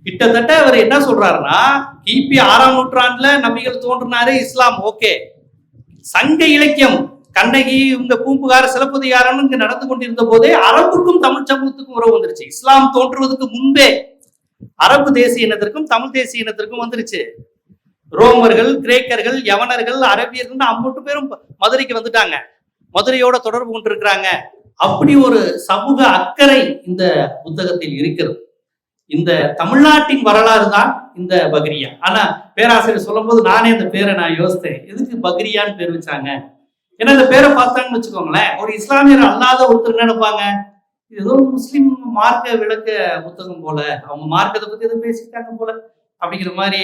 கிட்டத்தட்ட அவர் என்ன சொல்றாருன்னா, கிபி 6ஆம் நூற்றாண்டுல நபிகள் தோன்றினாரு, இஸ்லாம் ஓகே. சங்க இலக்கியம் கண்ணகி இவங்க பூம்புகார் சிலப்பதிகாரம் இங்க நடந்து கொண்டிருந்த போதே அரபுக்கும் தமிழ் சமூகத்துக்கும் உறவு வந்துருச்சு. இஸ்லாம் தோன்றுவதற்கு முன்பே அரபு தேசிய இனத்திற்கும் தமிழ் தேசிய இனத்திற்கும் வந்துருச்சு. ரோமர்கள், கிரேக்கர்கள், யவனர்கள், அரபியர்கள் 50 பேரும் மதுரைக்கு வந்துட்டாங்க. மதுரையோட தொடர்பு கொண்டிருக்கிறாங்க. அப்படி ஒரு சமூக அக்கறை இந்த புத்தகத்தில் இருக்கிறது. இந்த தமிழ்நாட்டின் வரலாறு தான் இந்த பக்ரியா. ஆனா பேராசிரியர் சொல்லும் போது நானே இந்த பேரை நான் யோசித்தேன், எதுக்கு பக்ரியான்னு பேர் வச்சாங்க? ஏன்னா இந்த பேரை பார்த்தாங்கன்னு வச்சுக்கோங்களேன், ஒரு இஸ்லாமியர் அல்லாத ஒருத்தர் நினைப்பாங்க, இது ஏதோ முஸ்லீம் மார்க்க விளக்க புத்தகம் போல, அவங்க மார்க்கத்தை பத்தி எதுவும் பேசிட்டாங்க போல அப்படிங்கிற மாதிரி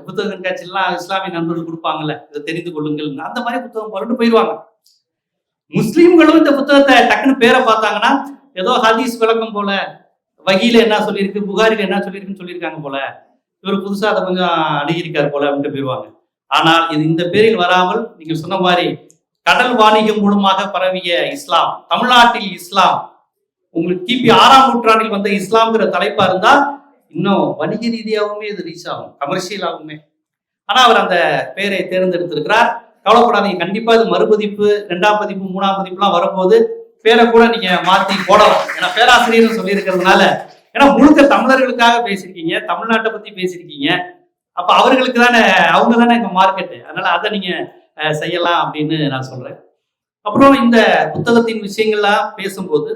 புத்தக கண்காட்சியெல்லாம் இஸ்லாமிய நண்பர்கள் கொடுப்பாங்கல்ல, இதை தெரிந்து கொள்ளுங்கள், அந்த மாதிரி புத்தகம் போலன்னு போயிடுவாங்க. முஸ்லீம்களும் இந்த புத்தகத்தை டக்குன்னு பேரை பார்த்தாங்கன்னா ஏதோ ஹதீஸ் விளக்கம் போல, வகியில என்ன சொல்லியிருக்கு, புகாரில என்ன சொல்லியிருக்குன்னு சொல்லியிருக்காங்க போல, இவர் புதுசா அதை கொஞ்சம் அணுகியிருக்காரு போல அப்படின்ட்டு போயிடுவாங்க. ஆனால் இது இந்த பேரில் வராமல் நீங்க சொன்ன மாதிரி கடல் வாணிகம் மூலமாக பரவிய இஸ்லாம், தமிழ்நாட்டில் இஸ்லாம், உங்களுக்கு கிபி 6ஆம் நூற்றாண்டில் வந்த இஸ்லாம்ங்கிற தலைப்பா இருந்தா இன்னும் வணிக ரீதியாகவுமே இது ரீச் ஆகும், கமர்ஷியல் ஆகுமே. ஆனா அவர் அந்த பேரை தேர்ந்தெடுத்திருக்கிறார். கவலைப்படாதீங்க, கண்டிப்பா இது மறுபதிப்பு, 2ஆம் பதிப்பு, 3ஆம் பதிப்புலாம் வரும்போது பேரை கூட நீங்க மாத்தி போடலாம். ஏன்னா பேராசிரியர் சொல்லி இருக்கிறதுனால, ஏன்னா முழுக்க தமிழர்களுக்காக பேசியிருக்கீங்க, தமிழ்நாட்டை பத்தி பேசியிருக்கீங்க, அப்ப அவர்களுக்கு தானே, அவங்க தானே இப்ப மார்க்கெட்டு, அதனால அதை நீங்க செய்யலாம் அப்படின்னு நான் சொல்றேன். அப்புறம் இந்த புத்தகத்தின் விஷயங்கள்லாம் பேசும்போது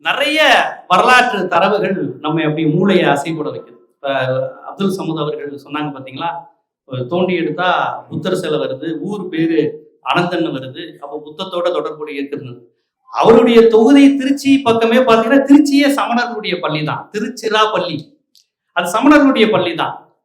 நிறைய வரலாற்று தரவுகள் நம்ம அப்படி மூளையை அசைப்பட வைக்குது. இப்ப அப்துல் சமூத் அவர்கள் சொன்னாங்க பாத்தீங்களா, தோண்டி எடுத்தா புத்தர் சிலை வருது, ஊர் பேரு அனந்தன்னு வருது, அப்போ புத்தத்தோட தொடர்புடைய இருக்குது. அவருடைய தொகுதி திருச்சி பக்கமே பாத்தீங்கன்னா, திருச்சியே சமணர்களுடைய பள்ளி தான், திருச்சிராப்பள்ளி, அது சமணர்களுடைய பள்ளி தான்.